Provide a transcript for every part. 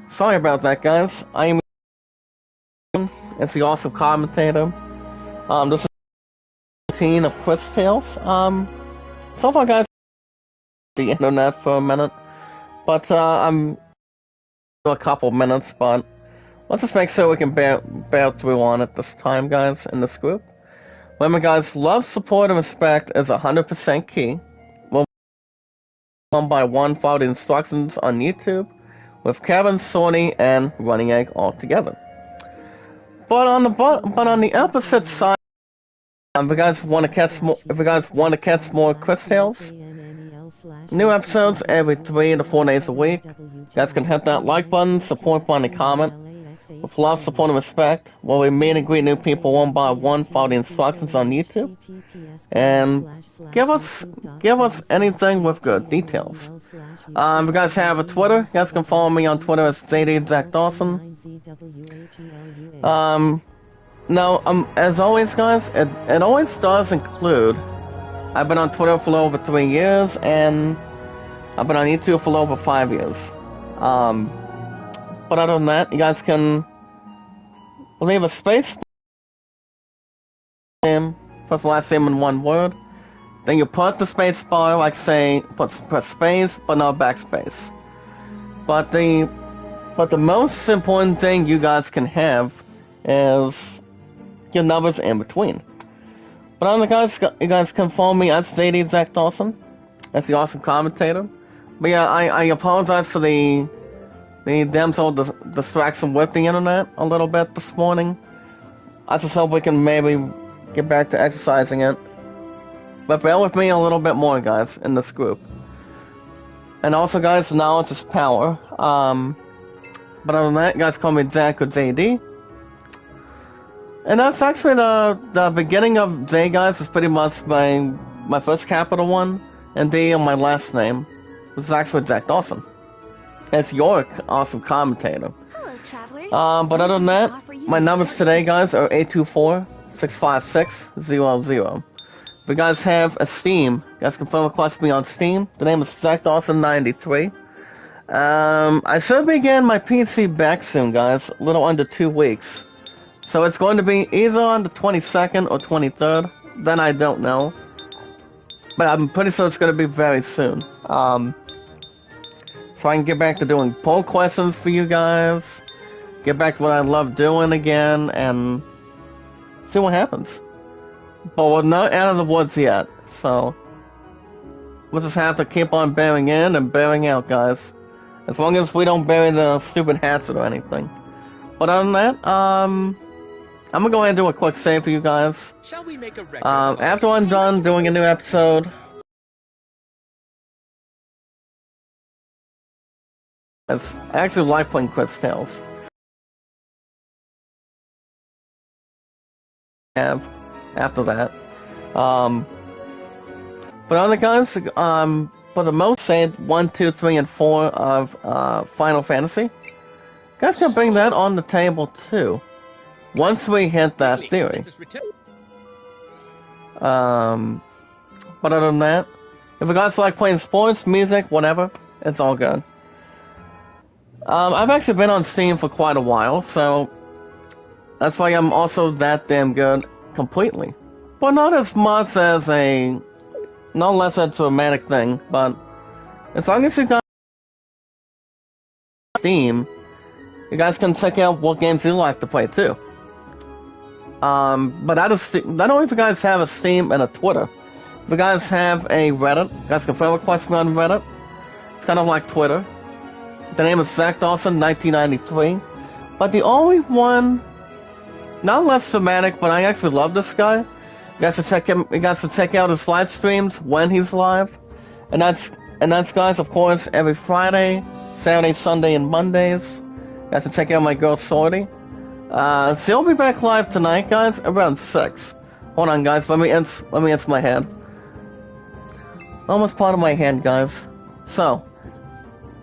Sorry about that, guys. I am it's the awesome commentator. This is 18 of Cris Tales. So far, guys, the internet for a minute, but I'm a couple minutes, but let's just make sure we can bear through on it this time, guys, in this group. Remember, guys, love, support, and respect is 100% key. We'll one by one follow the instructions on YouTube with Kevin, Sony, and Running Egg all together. But on the opposite side, if you guys want to catch more Cris Tales, new episodes every 3 to 4 days a week. You guys can hit that like button, support button, and comment. With love, support, and respect, where we meet and greet new people one by one, follow the instructions on YouTube, and give us anything with good details. If you guys have a Twitter, you guys can follow me on Twitter as JD_Zach_Dawson. Now, as always, guys, it always does include. I've been on Twitter for over 3 years, and I've been on YouTube for over 5 years. But other than that, you guys can leave a space name, first and last name in one word. Then you put the space bar, like say, put space, but not backspace. But the most important thing you guys can have is your numbers in between. But other guys, you guys can follow me as JD_Zach_Dawson. That's the awesome commentator. But yeah, I apologize for the damsel distraction with the internet a little bit this morning. I just hope we can maybe get back to exercising it. But bear with me a little bit more, guys, in this group. And also, guys, knowledge is power. But other than that, you guys call me Zach or JD. And that's actually the beginning of J, guys, is pretty much my first capital one, and D on my last name, which is actually Zach Dawson. It's your awesome commentator. Hello, travelers. But other than that, my numbers today, guys, are 824-656-00. If you guys have a Steam, you guys can phone request me on Steam. The name is Zach Dawson93. I should begin my PC back soon, guys, a little under 2 weeks. So it's going to be either on the 22nd or 23rd. Then I don't know. But I'm pretty sure it's going to be very soon. So I can get back to doing poll questions for you guys. Get back to what I love doing again, and see what happens. But we're not out of the woods yet, so we'll just have to keep on bearing in and bearing out, guys. As long as we don't bury the stupid hats or anything. But other than that, I'm gonna go ahead and do a quick save for you guys. Shall we make a record? After I'm done doing a new episode, I actually like playing Cris Tales. After that, but other guys, for the most saved 1, 2, 3, and 4 of Final Fantasy, you guys can bring that on the table too. Once we hit that theory. But other than that, if you guys like playing sports, music, whatever, it's all good. I've actually been on Steam for quite a while, so that's why I'm also that damn good completely. But not as much as no less a dramatic thing, but as long as you got Steam, you guys can check out what games you like to play too. But not only if you guys have a Steam and a Twitter, if you guys have a Reddit, you guys can friend request me on Reddit. It's kind of like Twitter. The name is Zach Dawson 1993. But the only one, not less dramatic, but I actually love this guy. You guys should check out his live streams when he's live. And that's guys, of course, every Friday, Saturday, Sunday, and Mondays. You guys should check out my girl Sorty. So he'll be back live tonight, guys, around 6. Hold on, guys, let me answer my head. Almost part of my head, guys. So,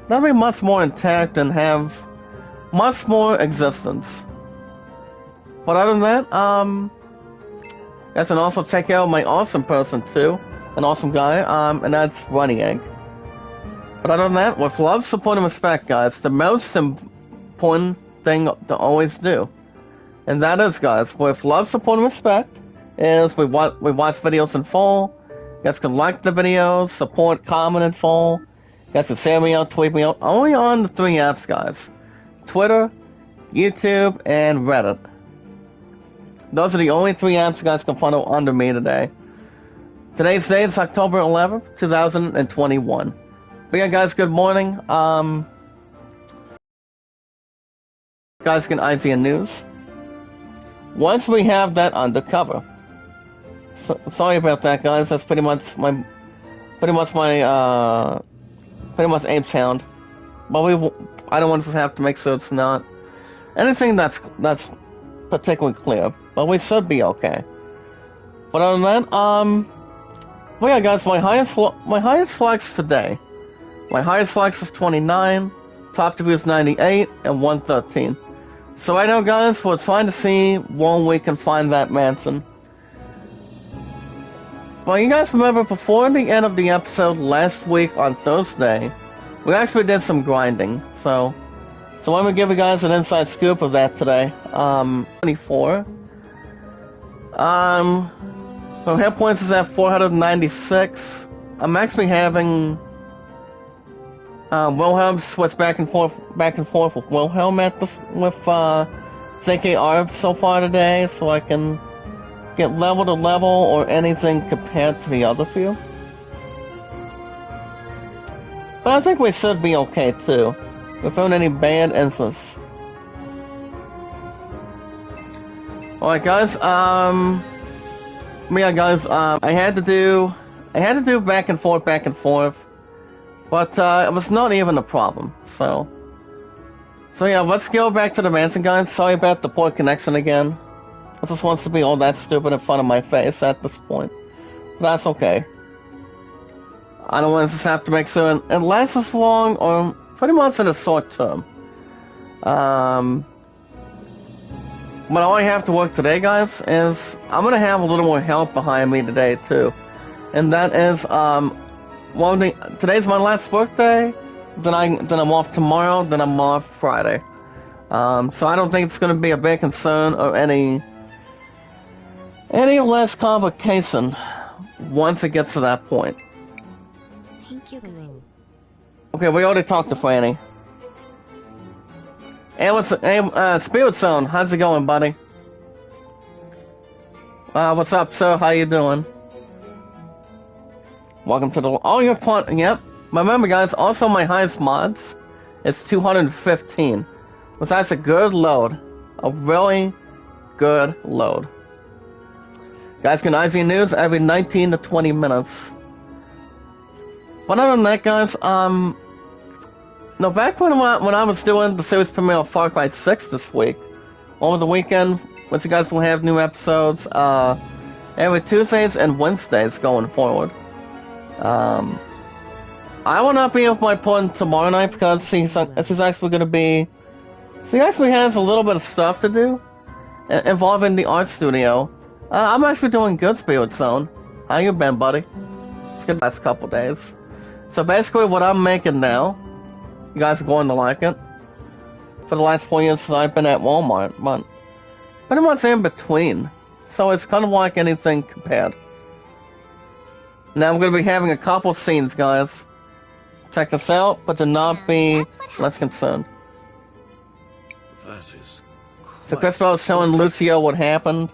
that'll be much more intact and have much more existence. But other than that, guys can also check out my awesome person too, an awesome guy, and that's Running Egg. But other than that, with love, support, and respect, guys, the most important thing to always do. And that is, guys, with love, support, and respect, is we watch videos in full. You guys can like the videos, support, comment in full. You guys can share me out, tweet me out. Only on the 3 apps, guys. Twitter, YouTube, and Reddit. Those are the only 3 apps you guys can follow under me today. Today's date is October 11th, 2021. But yeah, guys, good morning. Guys, can IGN News. Once we have that undercover. Sorry about that, guys. That's pretty much ape sound. But I don't want to have to make sure it's not anything that's particularly clear. But we should be okay. But other than that, well, yeah, guys, my highest likes today. My highest likes is 29, top reviews 98, and 113. So right now, guys, we're trying to see when we can find that mansion. Well, you guys remember before the end of the episode last week on Thursday, we actually did some grinding. So let me give you guys an inside scoop of that today. 24. So hit points is at 496. I'm actually having Wilhelm switch back and forth with Wilhelm with JKR so far today, so I can get level to level or anything compared to the other few. But I think we should be okay too, without any bad influence. Alright, guys. Yeah, guys. I had to do back and forth, but it was not even a problem. So yeah, let's go back to the mansion, guys. Sorry about the poor connection again. It just wants to be all that stupid in front of my face at this point. But that's okay. I don't want to just have to make sure it lasts as long, or pretty much in a short term. But all I have to work today, guys, is I'm gonna have a little more help behind me today too, and that is today's my last work day. Then I'm off tomorrow. Then I'm off Friday. So I don't think it's gonna be a big concern or any less complication once it gets to that point. Thank you. Okay, we already talked to Franny. Hey, Spirit Zone, how's it going, buddy? What's up, sir? How you doing? Welcome to the... Oh, you're fun. Yep. Remember, guys, also my highest mods is 215. Which that's a good load. A really good load. Guys can IGN News every 19 to 20 minutes. But other than that, guys, no, back when I was doing the series premiere of Far Cry 6 this week, over the weekend, which you guys will have new episodes every Tuesdays and Wednesdays going forward. I will not be with my opponent tomorrow night because she's actually going to be... She actually has a little bit of stuff to do involving the art studio. I'm actually doing good, Spirit Zone. How you been, buddy? It's good the last couple days. So basically what I'm making now, you guys are going to like it. For the last 4 years I've been at Walmart, but pretty much in between. So it's kind of like anything compared. Now I'm going to be having a couple scenes, guys. Check this out, but do not be less concerned. That is So Cris was telling Lucio what happened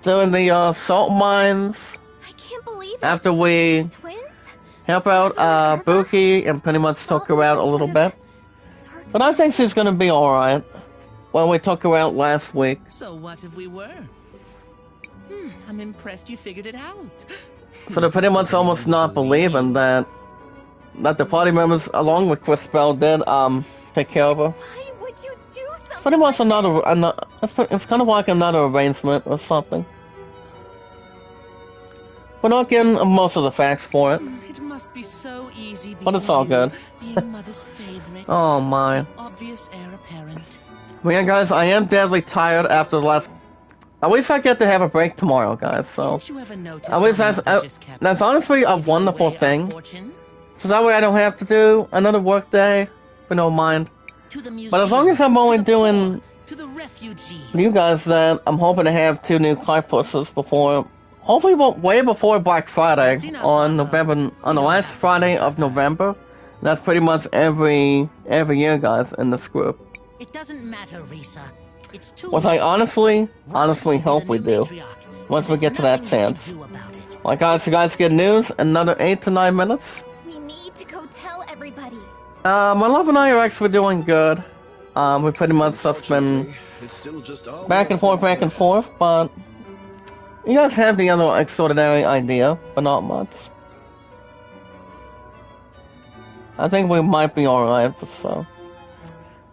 during the salt mines. I can't believe it. After we Twins? help out Buki and pretty much took her out a little bit. But I think she's gonna be alright. When we took her out last week. So what if we were? I'm impressed you figured it out. So they're pretty much almost not believing that the party members, along with Cris Bell, did take care of her. Why would you do something? Pretty much it's kind of like another arrangement or something. We're not getting most of the facts for it. It must be so easy being But it's all good. being mother's favorite. Oh my. Obvious heir apparent. Well, yeah, guys, I am deadly tired after the last... At least I get to have a break tomorrow, guys, so... Did you ever notice At least how Mother just kept that's honestly a giving wonderful away our thing. fortune? So that way I don't have to do another work day, but no mind. To the museum, But as long as I'm only to the doing poor, to the refugees. you guys, then I'm hoping to have 2 new carpusses before, hopefully way before Black Friday on the last Friday of November. That's pretty much every year, guys, in this group. It doesn't matter, Risa. It's too What I late. honestly Ross will be hope the we new do. matriarch, Once and we get there's to that nothing you can chance. do about it. Like, guys, you guys get news in another 8 to 9 minutes. We need to go tell everybody. My love and I are actually doing good. We pretty much just been It's still just our back and forth, but you guys have the other extraordinary idea, but not much. I think we might be alright, so.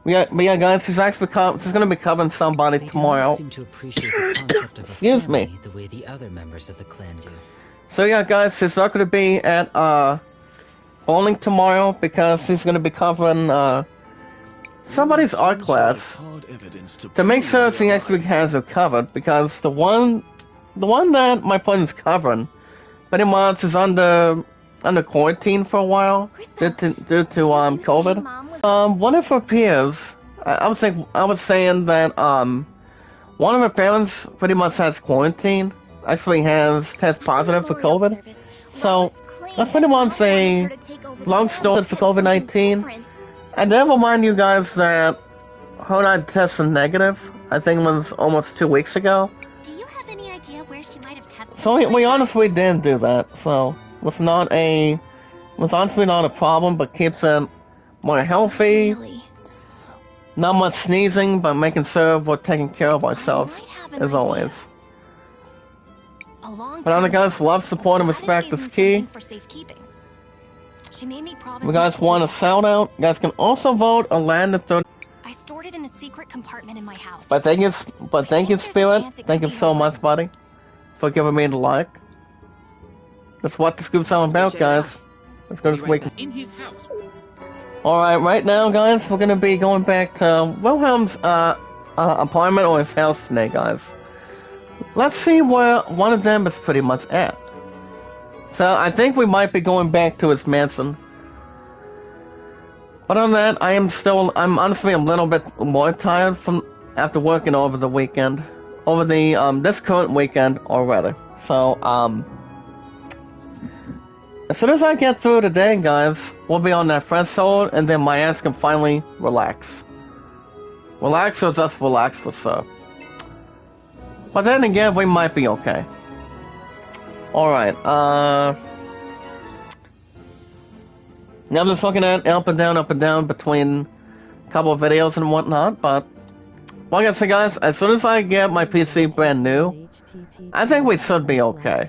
But yeah, guys, she's gonna be covering somebody They do tomorrow. not seem to appreciate the concept of a Excuse me. family the way the other members of the clan do. So yeah, guys, she's not gonna be at bowling tomorrow because she's gonna be covering somebody's art class to make sure she actually has her covered, because the one that my friend's covering pretty much is under quarantine for a while due to COVID. One of her peers, I was saying that one of her parents pretty much has quarantine, actually has test positive for COVID. So that's pretty much a long story for COVID-19. And then remind you guys that her and I tested negative. I think it was almost 2 weeks ago. Do you have any idea where she might have kept So we honestly didn't do that. So it's honestly not a problem, but keeps it more healthy. Really? Not much sneezing, but making sure we're taking care of ourselves as always. But on the guys, love, support, and respect is key. For safekeeping. She made me promise. If you guys want a shout out, you guys can also vote or land the third. I stored it in a secret compartment in my house. But thank you, Spirit. Thank you so much, buddy, for giving me the like. That's what the scoop's all about, guys. Let's go this week. In his house. Alright, right now, guys, we're gonna be going back to Wilhelm's apartment or his house today, guys. Let's see where one of them is pretty much at. So, I think we might be going back to his mansion. But on that, I'm honestly a little bit more tired from after working over the weekend. Over the, this current weekend already. So, as soon as I get through today, guys, we'll be on that threshold, and then my ass can finally relax. Relax or just relax for sure. But then again, we might be okay. Alright, yeah, I'm just looking at up and down between a couple of videos and whatnot, but like I said, guys, as soon as I get my PC brand new, I think we should be okay.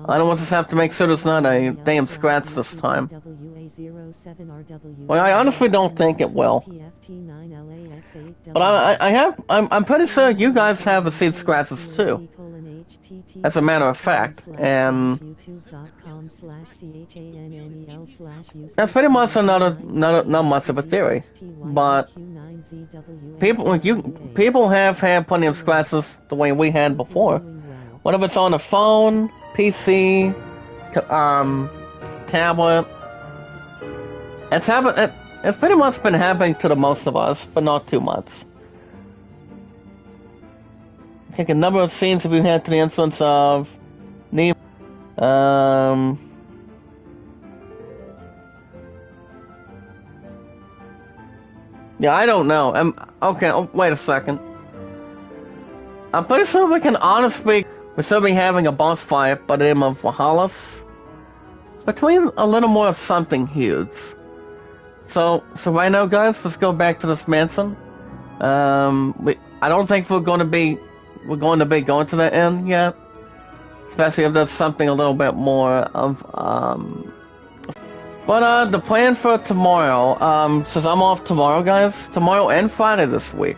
I don't just have to make sure there's not a damn scratch this time. Well, I honestly don't think it will. But I'm pretty sure you guys have received scratches too. As a matter of fact, and that's pretty much not much of a theory. But people have had plenty of scratches the way we had before. Whether it's on a phone, PC, tablet, it's pretty much been happening to the most of us, but not too much. I think a number of scenes have been had to the influence of Nemo. Yeah, I don't know. Okay, wait a second. I'm pretty sure we can honestly, we're still be having a boss fight by the name of Wahalas. Between a little more of something huge. So right now, guys, let's go back to this mansion. I don't think we're going to be going to the end yet. Especially if there's something a little bit more of, But, the plan for tomorrow, since I'm off tomorrow, guys, tomorrow and Friday this week,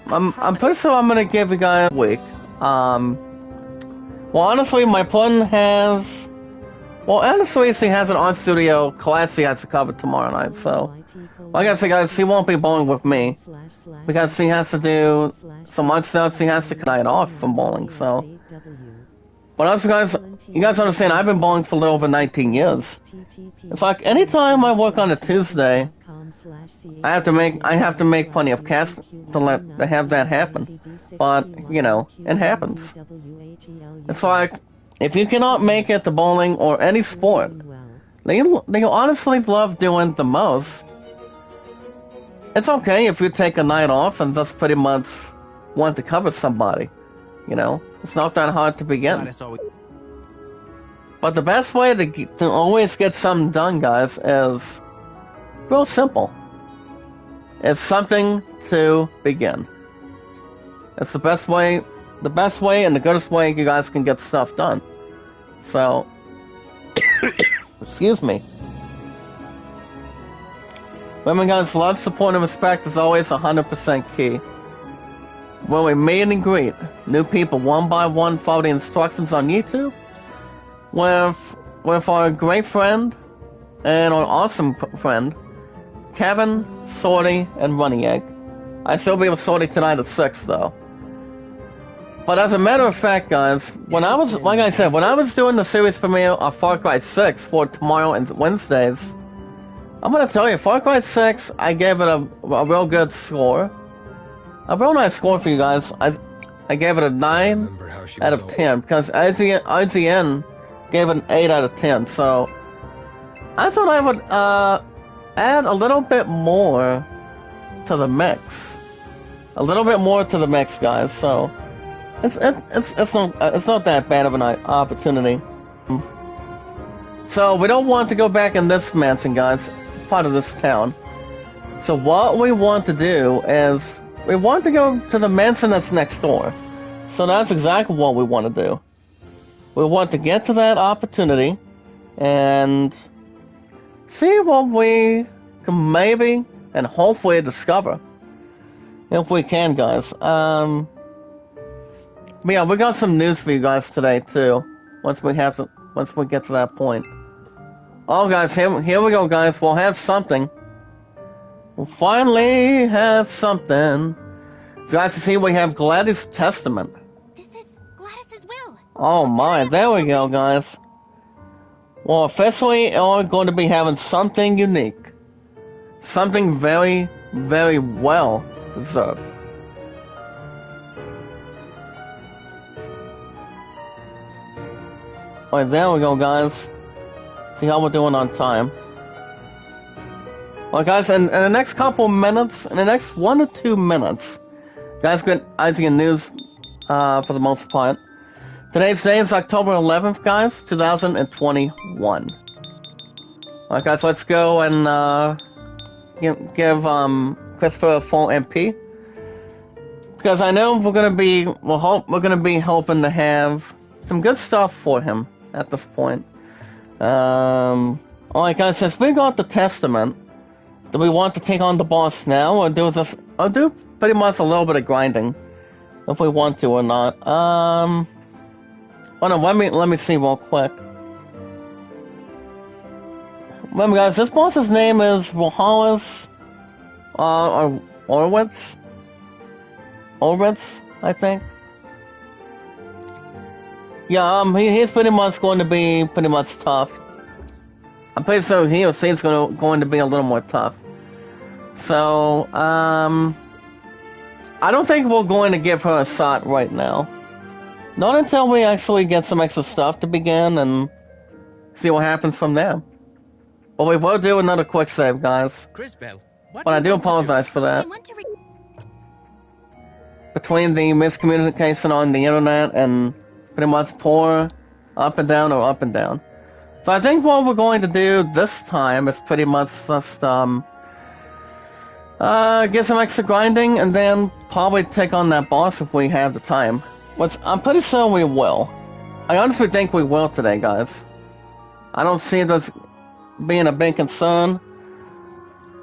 I'm pretty sure I'm gonna give you guys a week. Well, honestly, my plan has, she has an art studio class she has to cover tomorrow night, so, like I said, guys, she won't be bowling with me, because she has to do some art stuff, she has to night off from bowling, so. But as you guys understand, I've been bowling for a little over 19 years. It's like anytime I work on a Tuesday, I have to make plenty of cash to have that happen. But you know, it happens. It's like if you cannot make it to bowling or any sport that you honestly love doing the most, it's okay if you take a night off and just pretty much want to cover somebody. You know, it's not that hard to begin. But the best way to always get something done, guys, is real simple. It's something to begin. It's the best way and the goodest way you guys can get stuff done. So, excuse me. Women, guys, love, support, and respect is always 100% key. When we meet and greet new people one by one, follow the instructions on YouTube, with our great friend and our awesome friend, Kevin, Sorty, and Runny Egg. I still be with Sorty tonight at 6, though. But as a matter of fact, guys, when I was doing the series premiere of Far Cry 6 for tomorrow and Wednesdays, I'm gonna tell you, Far Cry 6, I gave it a real good score. A real nice score for you guys. I gave it a 9 out of 10, because IGN gave it an 8 out of 10, so I thought I would add a little bit more to the mix. A little bit more to the mix, guys, so it's not that bad of an opportunity. So we don't want to go back in this mansion, guys, part of this town. So what we want to do is we want to go to the mansion that's next door. So that's exactly what we want to do. We want to get to that opportunity and see what we can maybe and hopefully discover. If we can, guys. But yeah, we got some news for you guys today too. Once we get to that point. Oh, guys, here we go, guys. We'll have something. We'll finally have something. Guys, you see, we have Gladys' Testament. This is Gladys's will. Oh my, there we go, guys. Well, officially, we're going to be having something unique. Something very, very well deserved. Alright, there we go, guys. See how we're doing on time. Well, guys, in the next couple minutes, in the next 1 to 2 minutes, guys, get IGN news for the most part. Today's day is October 11th, guys, 2021. Alright, guys, let's go and give Christopher a full MP. Because I know we're gonna be hoping to have some good stuff for him at this point. Alright, guys, since we got the Testament, do we want to take on the boss now, or do pretty much a little bit of grinding, if we want to or not? Oh no, let me see real quick. Remember, guys, this boss's name is Rohalis, or Orwitz, I think. Yeah, he's pretty much going to be pretty much tough. I'm pretty sure he or she's going to be a little more tough. So, I don't think we're going to give her a shot right now. Not until we actually get some extra stuff to begin and see what happens from there. But we will do another quick save, guys. But I do apologize for that. Between the miscommunication on the internet and pretty much poor up and down or up and down. So I think what we're going to do this time is pretty much just get some extra grinding and then probably take on that boss if we have the time. Which I'm pretty sure we will. I honestly think we will today, guys. I don't see this being a big concern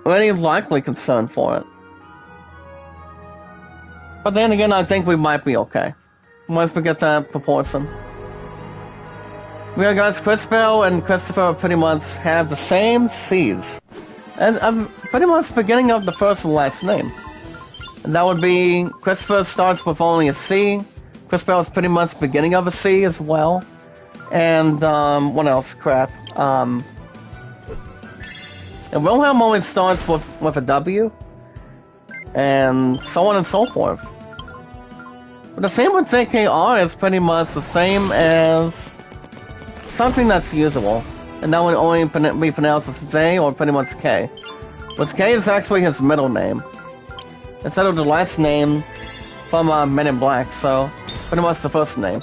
or any likely concern for it. But then again, I think we might be okay once we get that proportion. Yeah, guys, Chrisbel and Christopher pretty much have the same C's. And pretty much the beginning of the first and last name. And that would be, Christopher starts with only a C, Crispell is pretty much the beginning of a C as well. And, what else? Crap. And Wilhelm always starts with a W. And so on and so forth. But the same with JKR is pretty much the same as something that's usual. And that would only be pronounced as J or pretty much K. But K is actually his middle name. Instead of the last name from Men in Black, so pretty much the first name.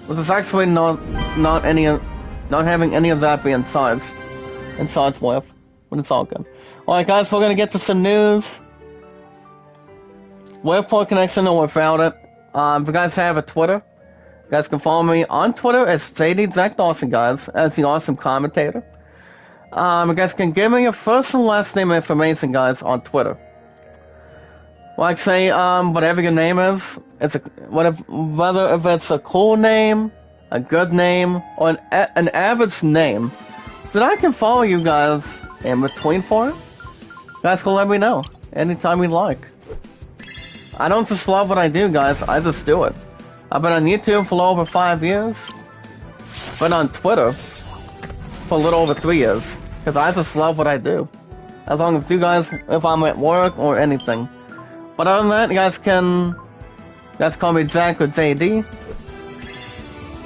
Which is actually not having any of that be in charge with, but it's all good. Alright guys, we're gonna get to some news. With port connection or without it. If you guys have a Twitter, you guys can follow me on Twitter as JD Zach Dawson, guys, as the awesome commentator. You guys can give me your first and last name information, guys, on Twitter. Like say, whatever your name is, whether if it's a cool name, a good name, or an average name, then I can follow you guys in between for it. You guys can let me know anytime you like. I don't just love what I do, guys, I just do it. I've been on YouTube for over 5 years. Been on Twitter for a little over 3 years. Because I just love what I do. As long as you guys, if I'm at work or anything. But other than that, you guys call me Jack or JD.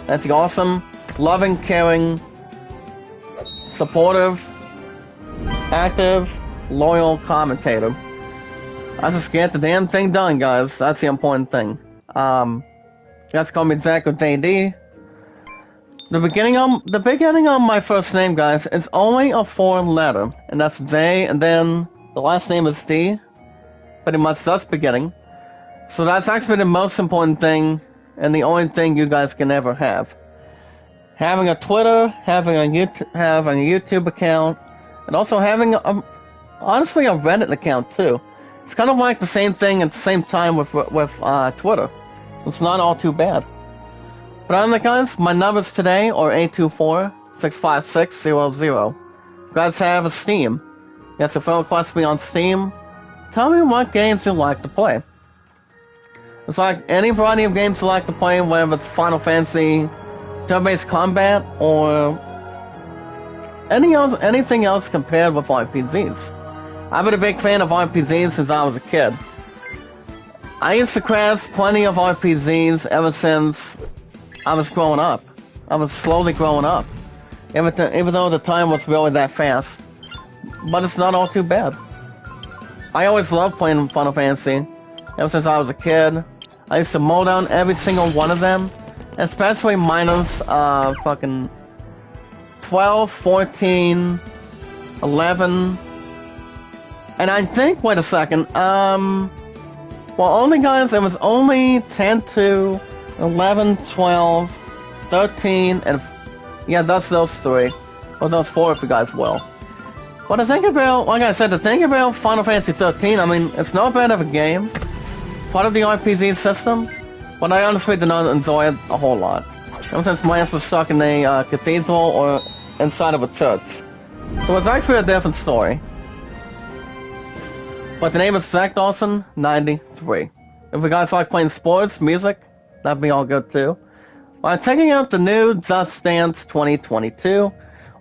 That's the awesome, loving, caring, supportive, active, loyal commentator. I just get the damn thing done, guys. That's the important thing. You guys call me Jack or JD. The beginning of my first name, guys, is only a 4-letter, and that's J, and then the last name is D. Pretty much that's beginning. So that's actually the most important thing, and the only thing you guys can ever have. Having a Twitter, having a YouTube account, and also having honestly a Reddit account too. It's kind of like the same thing at the same time with Twitter. It's not all too bad. But other than that, guys, my numbers today are 824-656-00. You guys have a Steam. You guys can friend request me on Steam. Tell me what games you like to play. It's like any variety of games you like to play, whether it's Final Fantasy, turn-based combat, or anything else compared with RPGs. I've been a big fan of RPGs since I was a kid. I used to craft plenty of RPGs ever since I was growing up. I was slowly growing up. Even though the time was really that fast. But it's not all too bad. I always loved playing Final Fantasy. Ever since I was a kid. I used to mow down every single one of them. Especially minus, fucking 12, 14, 11. And I think, wait a second, well, only guys, it was only 10 to 11, 12, 13, and yeah, that's those 3. Or those 4 if you guys will. But to think about, like I said, to think about Final Fantasy 13, I mean, it's not bad of a game. Part of the RPG system, but I honestly did not enjoy it a whole lot. Ever since my ass was stuck in a cathedral or inside of a church. So it's actually a different story. But the name is Zach Dawson 93. If you guys like playing sports, music, that'd be all good too. By checking out the new Just Dance 2022,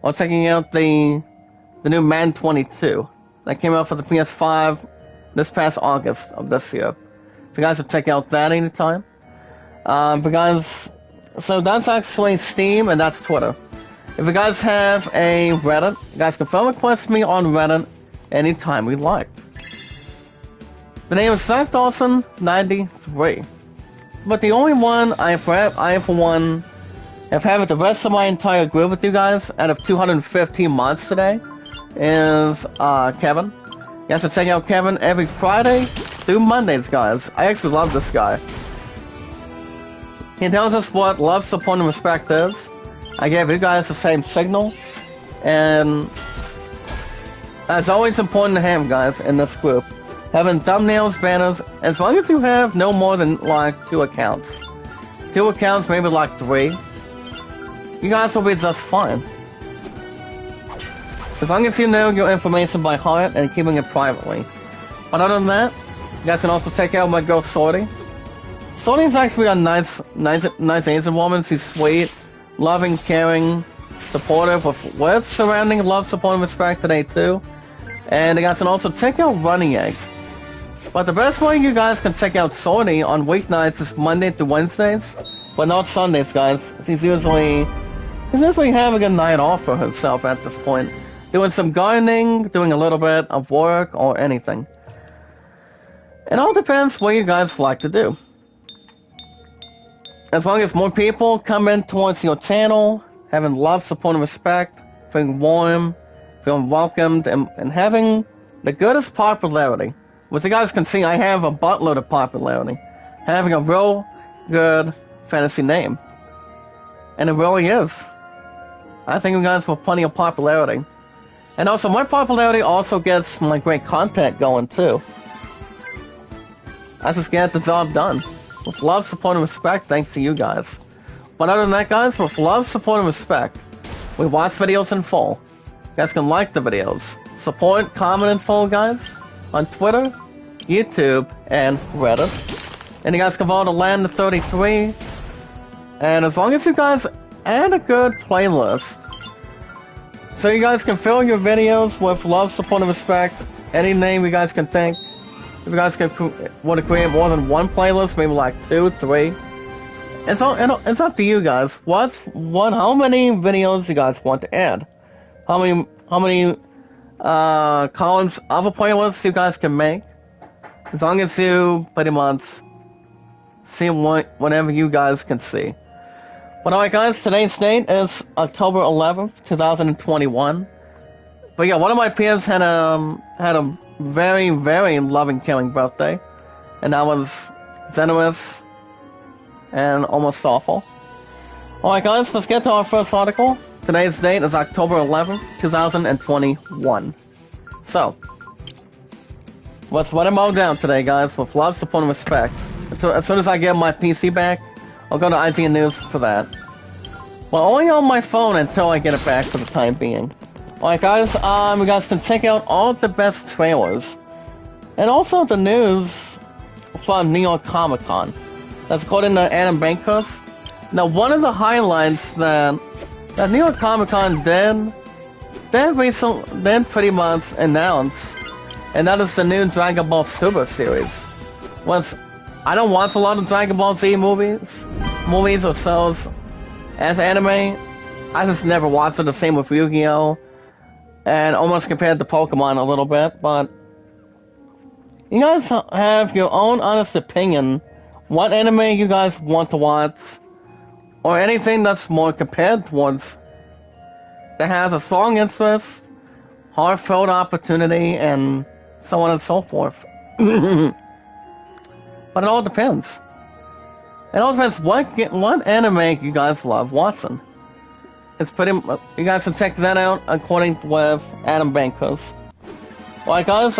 or checking out the new Madden 22 that came out for the PS5 this past August of this year. If you guys would check out that anytime. So that's actually Steam and that's Twitter. If you guys have a Reddit, you guys can friend request me on Reddit anytime you like. The name is Zach Dawson 93. But the only one I for one have had with the rest of my entire group with you guys out of 215 mods today is Kevin. You guys can check out Kevin every Friday through Mondays, guys. I actually love this guy. He tells us what love, support, and respect is. I gave you guys the same signal. And that's always important to have, guys, in this group. Having thumbnails, banners, as long as you have no more than, like, 2 accounts. 2 accounts, maybe like 3. You guys will be just fine. As long as you know your information by heart and keeping it privately. But other than that, you guys can also check out my girl Sorty. Sony's actually a nice Asian woman. She's sweet, loving, caring, supportive, with surrounding love, support, and respect today too. And you guys can also check out Running Egg. But the best way you guys can check out Sony on weeknights is Monday to Wednesdays, but not Sundays, guys. She's usually having a night off for herself at this point, doing some gardening, doing a little bit of work, or anything. It all depends what you guys like to do. As long as more people come in towards your channel, having love, support, and respect, feeling warm, feeling welcomed, and having the goodest popularity. Which you guys can see, I have a buttload of popularity. Having a real good fantasy name. And it really is. I think you guys have plenty of popularity. And also, my popularity also gets my great content going too. I just get the job done. With love, support, and respect, thanks to you guys. But other than that, guys, with love, support, and respect, we watch videos in full. You guys can like the videos. Support, comment in full, guys. On Twitter, YouTube, and Reddit. And you guys can vote to land the 33. And as long as you guys add a good playlist, so you guys can fill your videos with love, support, and respect, any name you guys can think. If you guys want to create more than one playlist, maybe like 2, 3. It's up to you guys. How many videos you guys want to add? How many columns of a playlist you guys can make, as long as you pretty much see whatever you guys can see. But alright guys, today's date is October 11th, 2021. But yeah, one of my peers had a very, very loving, caring birthday, and that was generous and almost awful. Alright guys, let's get to our first article. Today's date is October 11th, 2021. So, let's let it all down today, guys, with love, support, and respect. As soon as I get my PC back, I'll go to IGN News for that. Well, only on my phone until I get it back for the time being. Alright guys, you guys can check out all the best trailers. And also the news from New York Comic Con. That's according to Adam Bankhurst. Now, one of the highlights that New York Comic Con did pretty much announce, and that is the new Dragon Ball Super series. Once I don't watch a lot of Dragon Ball Z movies or shows as anime. I just never watched it. The same with Yu-Gi-Oh! And almost compared to Pokemon a little bit, but you guys have your own honest opinion. What anime you guys want to watch, or anything that's more compared towards, that has a strong interest, heartfelt opportunity, and so on and so forth. But it all depends. It all depends what anime you guys love watching. It's pretty. You guys can check that out according with Adam Bankhurst. Alright, guys.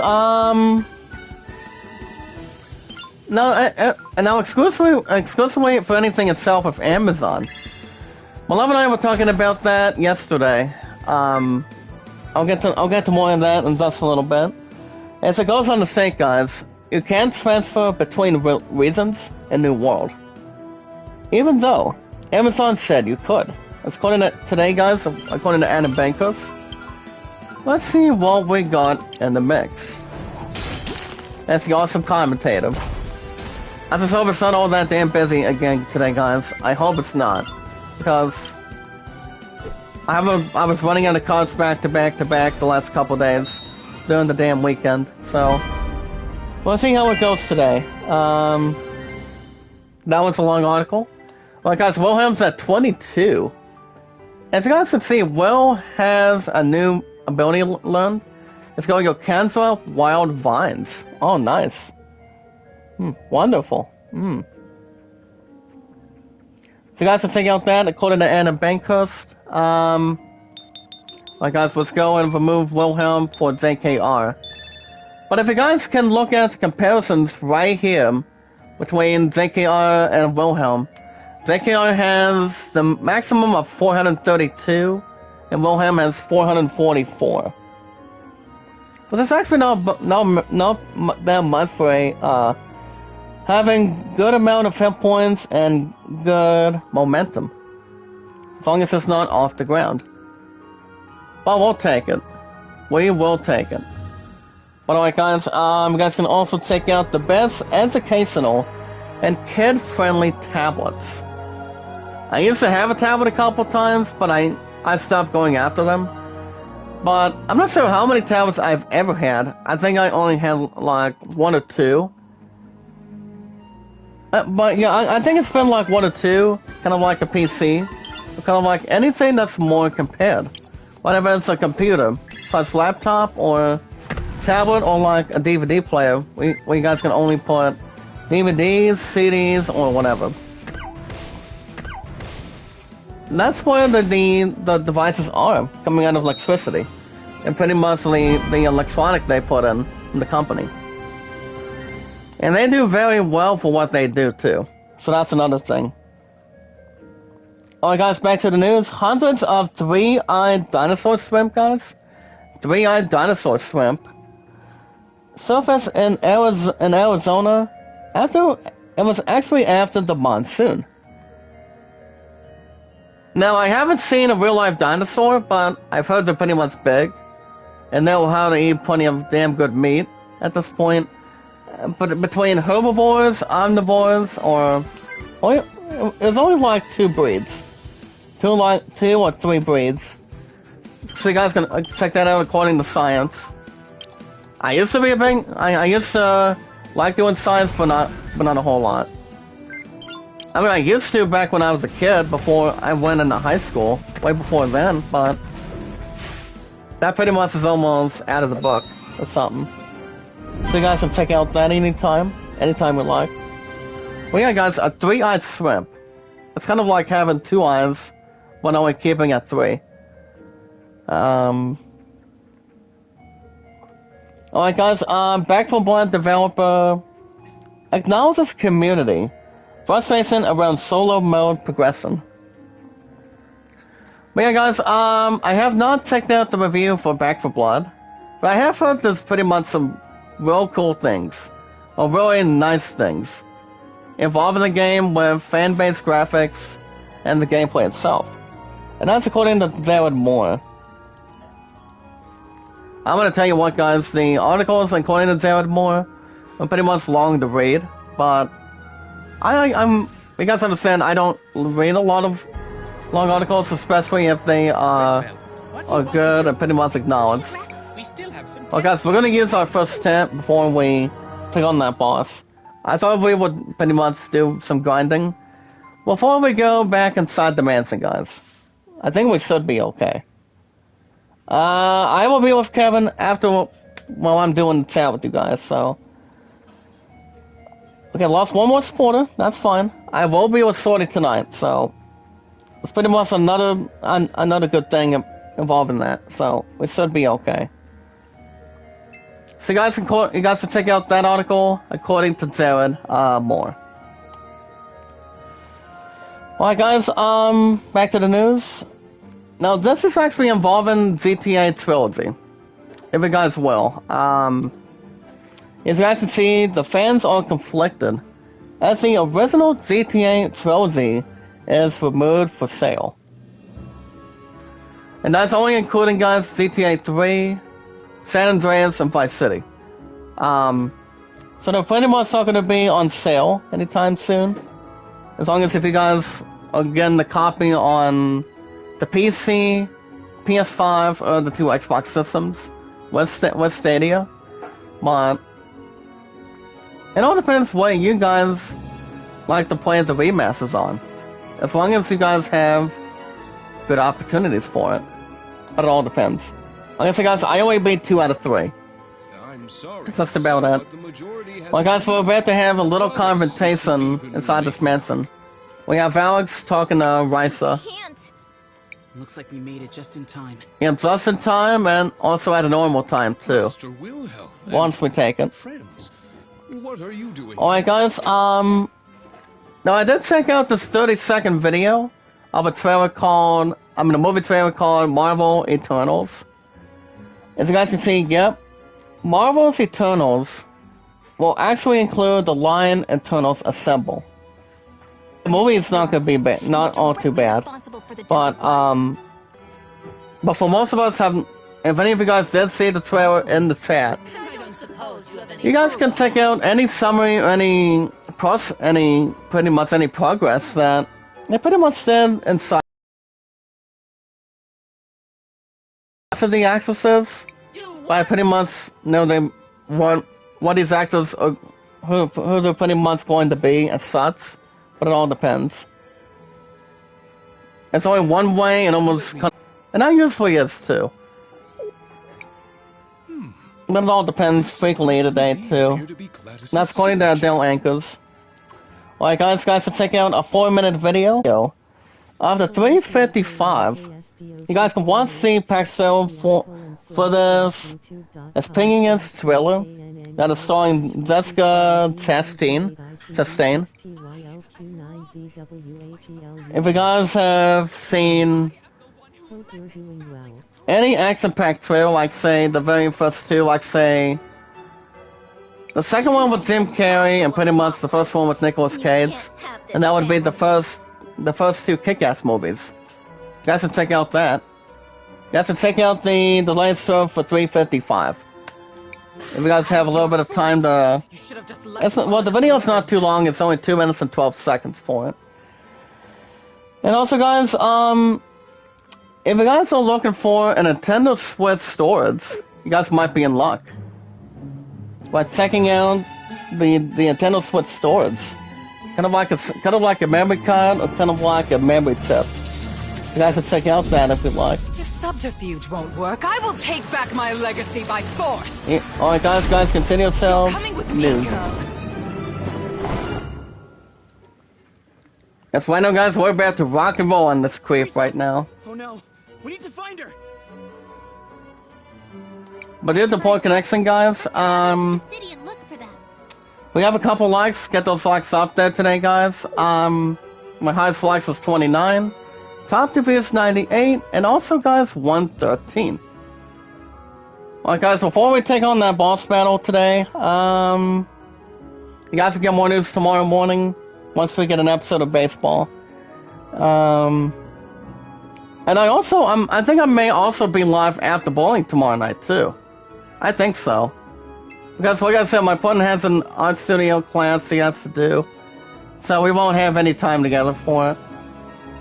Now exclusively for anything itself with Amazon. My love and I were talking about that yesterday. I'll get to more of that in just a little bit. As it goes on to say, guys, you can't transfer between regions in New World. Even though Amazon said you could. According to today, guys, according to Adam Bankhurst. Let's see what we got in the mix. That's the awesome commentator. I just hope it's not all that damn busy again today, guys. I hope it's not, because I was running out of cards back to back the last couple days during the damn weekend. So we'll see how it goes today. That was a long article. Well, guys, Wilhelm's at 22. As you guys can see, Will has a new ability learned. It's going to go Kanzra Wild Vines. Oh, nice. Wonderful. So you guys can check out that according to Anna Bankhurst. Alright guys, let's go and remove Wilhelm for JKR. But if you guys can look at the comparisons right here between JKR and Wilhelm, JKR has the maximum of 432, and Wilhelm has 444. But it's actually not that much for a having good amount of hit points and good momentum. As long as it's not off the ground. But we'll take it. We will take it. But alright guys, you guys can also check out the best educational and kid-friendly tablets. I used to have a tablet a couple times, but I stopped going after them. But I'm not sure how many tablets I've ever had. I think I only had like 1 or 2. But yeah, I think it's been like 1 or 2, kind of like a PC. Kind of like anything that's more compared. Whatever it's a computer, such laptop or tablet or like a DVD player, where you guys can only put DVDs, CDs, or whatever. And that's where the devices are, coming out of electricity. And pretty much the electronic they put in the company. And they do very well for what they do too. So that's another thing. Alright guys, back to the news. Hundreds of three-eyed dinosaur shrimp, guys. Three-eyed dinosaur shrimp surfaced in Arizona it was actually after the monsoon. Now, I haven't seen a real-life dinosaur, but I've heard they're pretty much big. And they know how to eat plenty of damn good meat at this point. But between herbivores, omnivores, there's only like 2 breeds. 2 or 3 breeds. So you guys can check that out according to science. I used to like doing science, but not a whole lot. I mean, I used to back when I was a kid, before I went into high school, way before then, but that pretty much is almost out of the book or something. So you guys can check out that anytime you like. Well, yeah, guys, a 3-eyed shrimp. It's kind of like having 2 eyes, but only keeping at 3. Alright, guys, Back 4 Blood developer acknowledges community frustration around solo mode progression. But yeah, guys, I have not checked out the review for Back 4 Blood, but I have heard there's pretty much some real cool things, or really nice things, involving the game with fan-based graphics and the gameplay itself. And that's according to Jared Moore. I'm gonna tell you what, guys, the articles according to Jared Moore are pretty much long to read, but you guys understand, I don't read a lot of long articles, especially if they are good and pretty much acknowledged. Well, guys, we're gonna use our first tent before we take on that boss. I thought we would pretty much do some grinding before we go back inside the mansion, guys. I think we should be okay. I will be with Kevin while I'm doing the chat with you guys, so. Okay, lost 1 more supporter, that's fine. I will be with Sorty tonight, so. It's pretty much another good thing involved in that, so we should be okay. So you guys can check out that article according to Jared Moore. Alright guys, back to the news. Now this is actually involving GTA Trilogy, if you guys will. As you guys can see, the fans are conflicted as the original GTA Trilogy is removed for sale. And that's only including, guys, GTA 3, San Andreas, and Vice City. So they're pretty much not going to be on sale anytime soon. As long as if you guys are getting the copy on the PC, PS5, or the 2 Xbox systems with Stadia. But it all depends what you guys like to play the remasters on. As long as you guys have good opportunities for it. But it all depends. Like I said, guys, I only beat 2 out of 3. I'm sorry. That's about it. Well, guys, we're about to have a little confrontation inside this mansion. We have Alex talking to Risa. Can't. Looks like we made it just in time. Yeah, just in time and also at a normal time too. Master Wilhelm. Once we take it. Friends, what are you doing? Alright guys, now I did check out this 30-second video of a movie trailer called Marvel Eternals. As you guys can see, yep, Marvel's Eternals will actually include the Lion and Turtles Assemble. The movie is not gonna be bad, not all too bad, but for most of us if any of you guys did see the trailer in the chat, you guys can check out any summary, pretty much any progress that they pretty much did inside of the actresses. But I pretty much know they want what these actors are, who they're pretty much going to be as such, but it all depends. It's only one way, and and that usually is too. But it all depends frequently today too. That's according to Dell Anchors. Alright guys, to check out a 4-minute video. After 3:55, you guys can watch the Pax film for this. It's Pinging Its Thriller that is starring Jessica Chastain. If you guys have seen any action-packed trailer, like say the very first two, like say the second one with Jim Carrey and pretty much the first one with Nicolas Cage, and that would be the first two Kick-Ass movies. You guys can check out that. You guys can check out the latest trailer for 3:55. If you guys have a little bit of time to... well, the video's not too long, it's only 2 minutes and 12 seconds for it. And also guys, if you guys are looking for a Nintendo Switch storage, you guys might be in luck by checking out the Nintendo Switch storage. Kind of like a memory card, or kind of like a memory chip. You guys can check out that if you'd like. If subterfuge won't work, I will take back my legacy by force. Yeah. Alright guys, continue yourselves. News. That's right now guys, we're about to rock and roll on this creep right now. Oh no, we need to find her. But here's the point connection guys, we have a couple likes, get those likes up there today guys. My highest likes is 29, top 2 views 98, and also guys 113. Alright guys, before we take on that boss battle today, you guys will get more news tomorrow morning, once we get an episode of baseball. And I think I may also be live after bowling tomorrow night too. I think so. Because like I said, my partner has an art studio class he has to do. So we won't have any time together for it.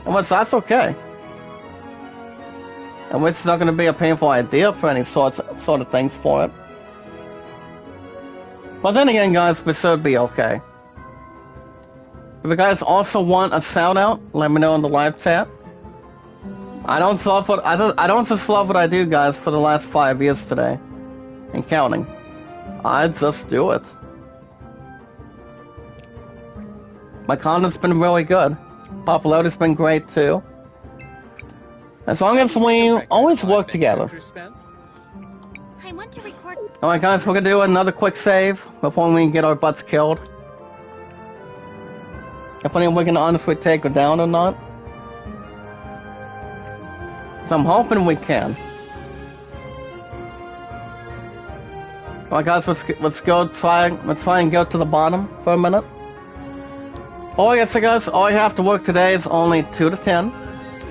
And that's okay. And it's not going to be a painful idea for any sort of things for it. But then again guys, we should be okay. If you guys also want a shout out, let me know in the live chat. I don't just love what I do guys for the last 5 years today. And counting. I just do it. My content's been really good. Popularity's been great too. As long as we always work together. I want to record. Alright guys, we're gonna do another quick save before we get our butts killed. If we can honestly take her down or not. So I'm hoping we can. Alright guys, let's try and go to the bottom for a minute. Alright so guys, all I have to work today is only 2 to 10.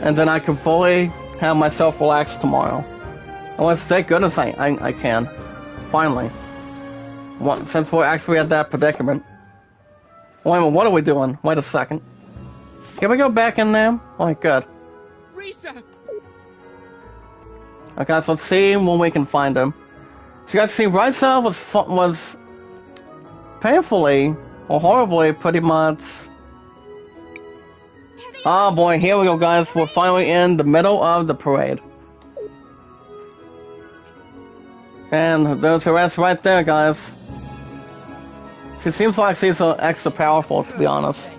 And then I can fully have myself relaxed tomorrow. And thank goodness I can. Finally. Since we're actually at that predicament. Wait a minute, what are we doing? Wait a second. Can we go back in there? Alright, good. Risa! Okay guys, let's see when we can find him. So you guys see, Risa was painfully, or horribly, pretty much... Oh boy, here we go guys, we're finally in the middle of the parade. And there's the rest right there guys. She seems like she's extra powerful, to be honest.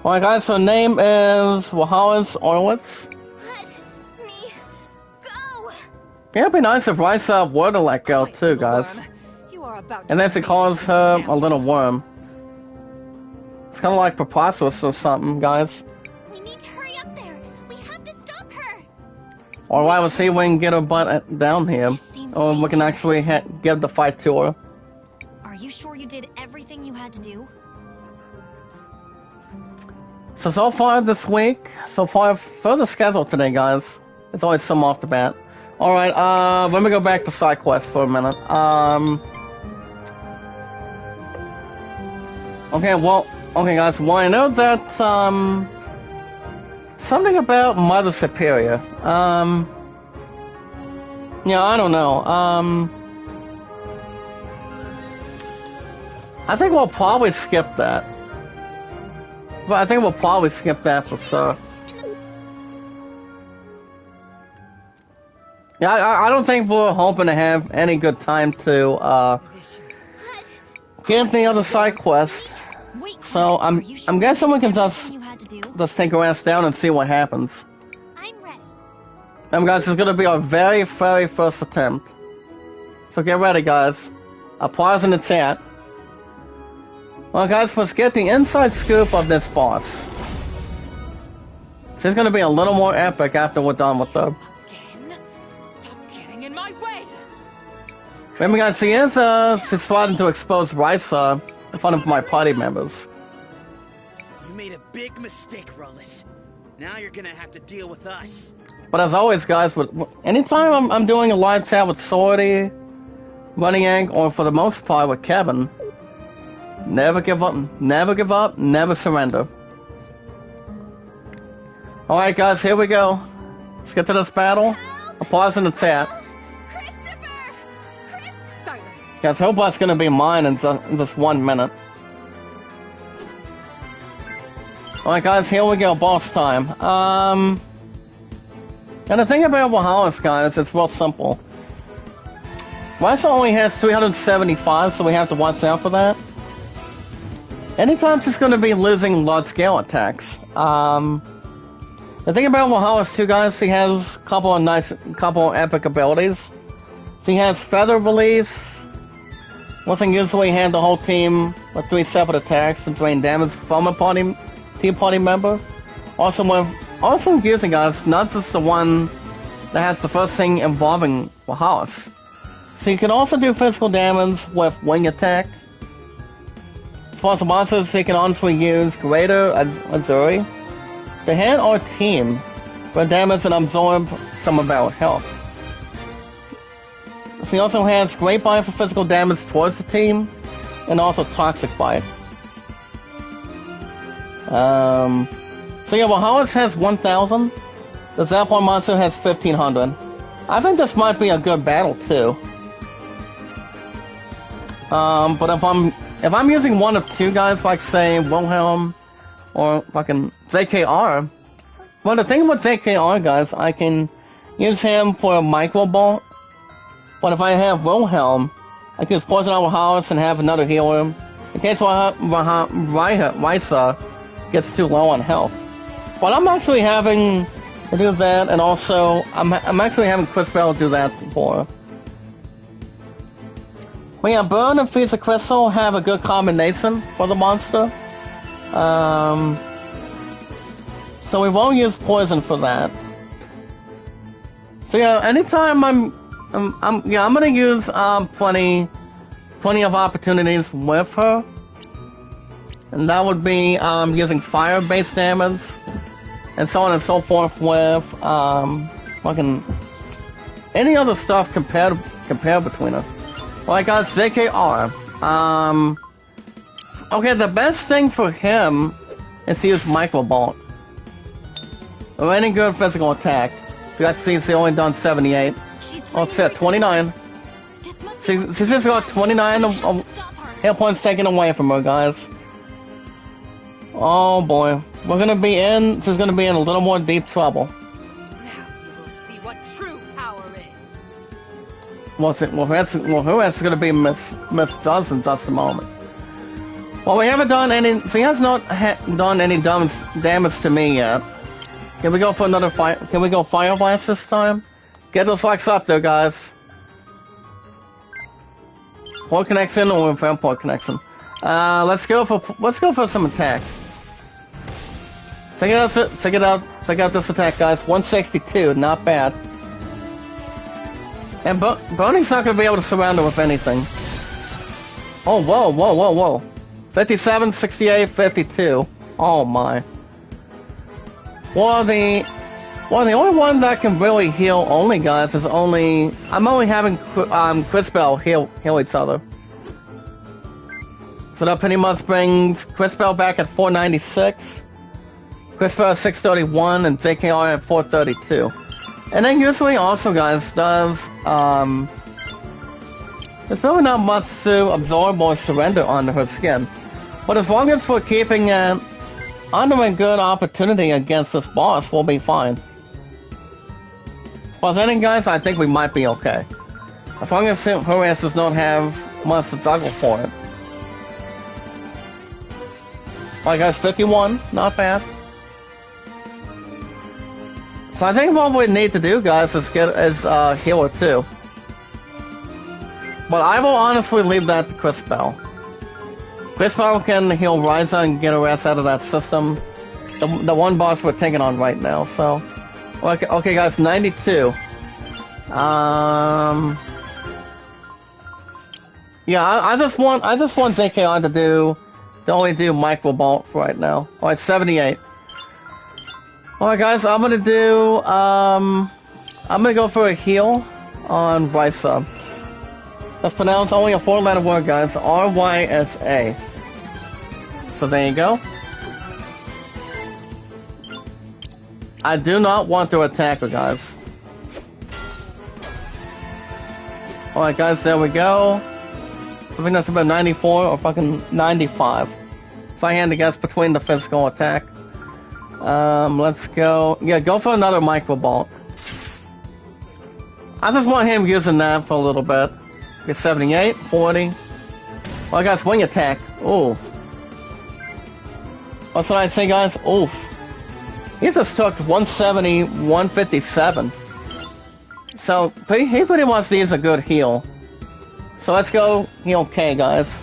Alright guys, her name is Wahalis Orwitz. Yeah, it'd be nice if Risa were to let go too, guys. And then she calls her a little worm. It's kind of like preposterous or something, guys. We need to hurry up there. We have to stop her. Or why would see if we can get her butt down here or we can actually give the fight to her. Are you sure you did everything you had to do? So far this week, so far for the schedule today, guys, it's always some off the bat. Alright, let me go back to side quest for a minute. Okay guys, well I know that, something about Mother Superior, yeah, I don't know, I think we'll probably skip that. But I think we'll probably skip that for sure. Yeah, I don't think we're hoping to have any good time to get into the other side quest. Wait, So I'm guessing we can just take her ass down and see what happens. I'm ready. Guys, this is gonna be our very, very first attempt. So get ready, guys. Applause in the chat. Well, guys, let's get the inside scoop of this boss. She's gonna be a little more epic after we're done with her. Again? Stop getting in my way! Remember, guys, she's starting to expose Risa in front of my party members. You made a big mistake, Rollis. Now you're gonna have to deal with us. But as always, guys, anytime I'm doing a live chat with Swordy, Running Egg, or for the most part with Kevin, never give up, never surrender. Alright guys, here we go. Let's get to this battle. Applause in the chat. Silence! Guys, hope that's gonna be mine in just 1 minute. Alright guys, here we go, boss time. And the thing about Wahalas, guys, it's real simple. Risa only has 375, so we have to watch out for that. Anytime she's going to be losing large-scale attacks. The thing about Wahalas too, guys, she has a couple epic abilities. She has Feather Release, which can usually hand the whole team with 3 separate attacks and drain damage from a team party member. Also using, guys, not just the one that has the first thing involving Wahalas. So you can also do physical damage with Wing Attack. As far as the monsters, you can honestly use Greater Azuri to hand our team for damage and absorb some of our health. She also has Great Bite for physical damage towards the team, and also Toxic Bite. So yeah, Wahalas has 1,000. The Zapor monster has 1,500. I think this might be a good battle too. But if I'm using one of 2 guys, like say Wilhelm or fucking ZKR, well, the thing with ZKR, guys, I can use him for a micro bolt. But if I have Wilhelm, I can just poison out Wahalas and have another healer in case Risa gets too low on health. But I'm actually having to do that, and also I'm actually having Cris do that for. Well, yeah, Burn and Freeze of Crystal have a good combination for the monster. So we won't use poison for that. So yeah, anytime I'm gonna use plenty of opportunities with her, and that would be using fire-based damage, and so on and so forth with fucking any other stuff compared between her. Like guys, ZKR. Okay, the best thing for him is to use Micro Bolt. Or any good physical attack. So you guys see she only done 78. Oh, it's at 29. She's just got 29 hit points taken away from her, guys. Oh boy. She's gonna be in a little more deep trouble. Now you will see what true power is. Well, who else is gonna be Miss Johnson just a moment. Well, we haven't done any. She has not done any damage to me yet. Can we go for another fire? Can we go Fire Blast this time? Get those likes up there, guys. Port connection or without port connection? Let's go for some attack. Check out this attack, guys. 162, not bad. And Boney's not gonna be able to surround her with anything. Oh, whoa, whoa, whoa, whoa. 57, 68, 52. Oh my. Well, the only one that can really heal only, guys, is only... I'm only having Cris Bell heal each other. So that pretty much brings Cris Bell back at 496, Cris Bell at 631, and JKR at 432. And then usually also, guys, does... there's really not much to absorb or surrender onto her skin. But as long as we're keeping it under a good opportunity against this boss, we'll be fine. But then, guys, I think we might be okay. As long as her ass does not have much to juggle for it. Alright, guys, 51, not bad. So I think what we need to do, guys, is heal her too. But I will honestly leave that to Cris Bell. Cris Bell can heal Ryza and get her ass out of that system. The one boss we're taking on right now, so... Okay, guys, 92. Yeah, I just want JKR to only do Micro Bolt for right now. Alright, 78. Alright, guys, I'm gonna go for a heal on Ryza. That's pronounced only a 4-letter word, guys. R-Y-S-A. So there you go. I do not want to attack her, guys. Alright, guys, there we go. I think that's about 94 or fucking 95. If I had to guess between the physical attack. Let's go. Yeah, go for another Micro Bolt. I just want him using that for a little bit. Get 78, 40. Well, guys, wing attack. Ooh. What's what I say, guys? Oof. He just took 170, 157. So, he pretty much needs a good heal. So let's go heal K, guys.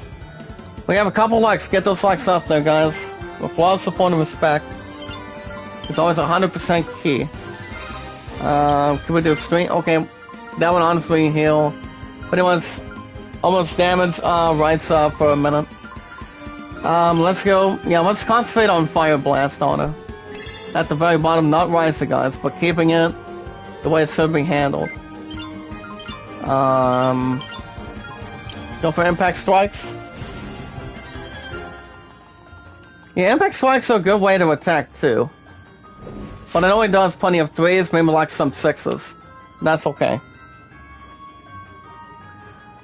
We have a couple likes. Get those likes up there, guys. With love, support, and respect. It's always 100% key. Can we do stream? Okay, that one honestly heal. Pretty much almost damage rights up for a minute. Let's go. Yeah, let's concentrate on Fire Blast on her. At the very bottom, not Ryza, guys, but keeping it the way it should be handled. Go for Impact Strikes. Yeah, Impact Strikes are a good way to attack too. But it only does plenty of 3s, maybe like some 6s. That's okay.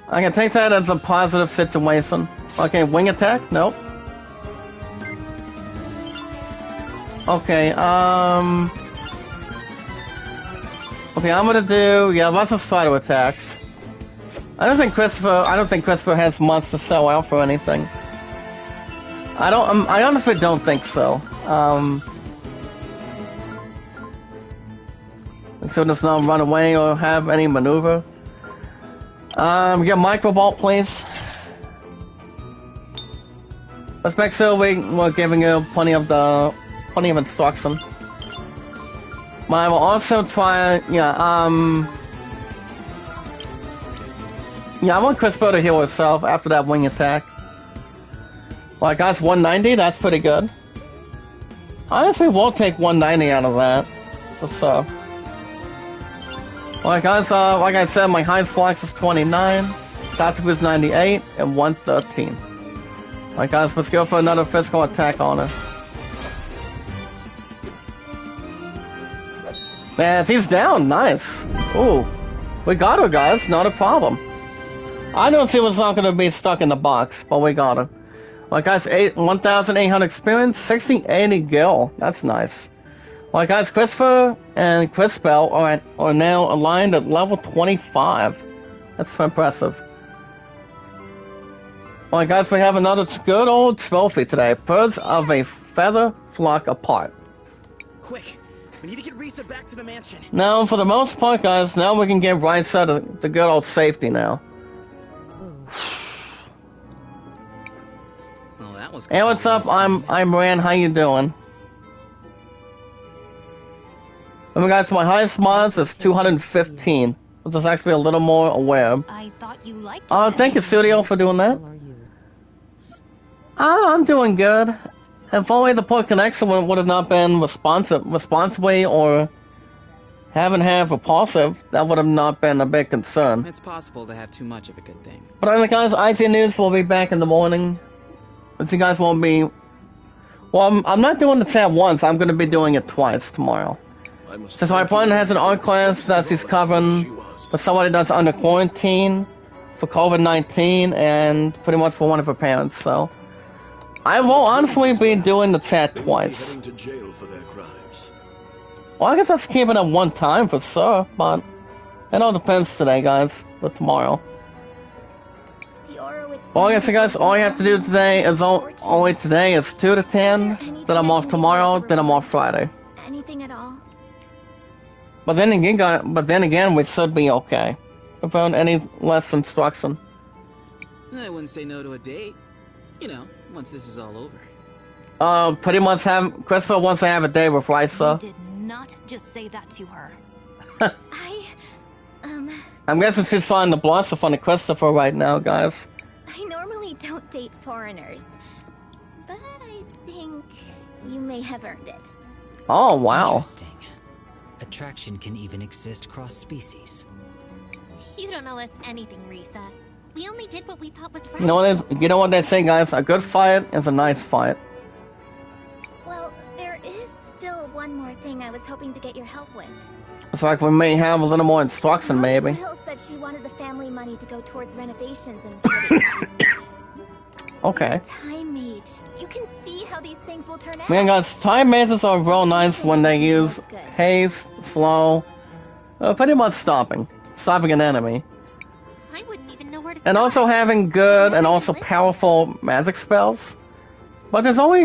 I can take that as a positive situation. Okay, wing attack? Nope. Okay, okay, I'm gonna do... Yeah, let's just try to attack. I don't think Christopher has much to sell out for anything. I honestly don't think so. So does not run away or have any maneuver. Get Micro Bolt, please. Let's make sure we're giving you plenty of instruction. But I will also try, yeah, I want Crispo to heal herself after that wing attack. Well, guys, 190, that's pretty good. Honestly, we'll take 190 out of that. Just, Alright, guys, like I said, my highest flex is 29, top is 98, and 113. Alright, guys, let's go for another physical attack on her. Man, he's down, nice. Ooh, we got her, guys, not a problem. I know she was not going to be stuck in the box, but we got her. Alright, guys, 1,800 experience, 6080 gil, that's nice. Alright, guys, Christopher and Cris Bell are now aligned at level 25. That's impressive. Alright, guys, we have another good old trophy today. Birds of a feather flock apart. Quick, we need to get Risa back to the mansion. Now, for the most part, guys, now we can get Ryza to good old safety now. Well, that was. Hey, what's up? I'm Ran. How you doing? Remember, guys, my highest mods is 215. Which is actually a little more aware. I thought you liked Thank you, Studio, for doing that. I'm doing good. If only the poor connection would have not been responsibly or haven't had repulsive, that would have not been a big concern. It's possible to have too much of a good thing. But anyway, guys, IG News will be back in the morning. But you guys won't be... Well, I'm not doing the chat once, I'm going to be doing it twice tomorrow. Since my partner has an art class that she's covering for somebody that's under quarantine for COVID-19 and pretty much for one of her parents, so... I will honestly be doing the chat twice. Well, I guess let's keep it at one time for sure, but it all depends today, guys, for tomorrow. Well, I guess, guys, all you have to do today is only today is 2 to 10, then I'm off tomorrow, then I'm off Friday. Anything at all? But then again, we should be okay without any less instruction. I wouldn't say no to a date. You know, once this is all over. Pretty much Christopher wants to have a day with Risa. You did not just say that to her. I'm guessing she's trying to blush in front of Christopher right now, guys. I normally don't date foreigners, but I think you may have earned it. Oh, wow. Interesting. Attraction can even exist cross-species. You don't know us anything, Risa. We only did what we thought was right. You know what they say, guys? A good fight is a nice fight. Well, there is still one more thing I was hoping to get your help with. It's like we may have a little more instruction, maybe. Hill said she wanted the family money to go towards renovations in the city. Okay. Time mage. You can see how these things will turn out. Man, guys, time mazes are real nice when they use haste, slow, pretty much stopping an enemy. I wouldn't even know where to And start. also having good and also powerful magic spells. But there's only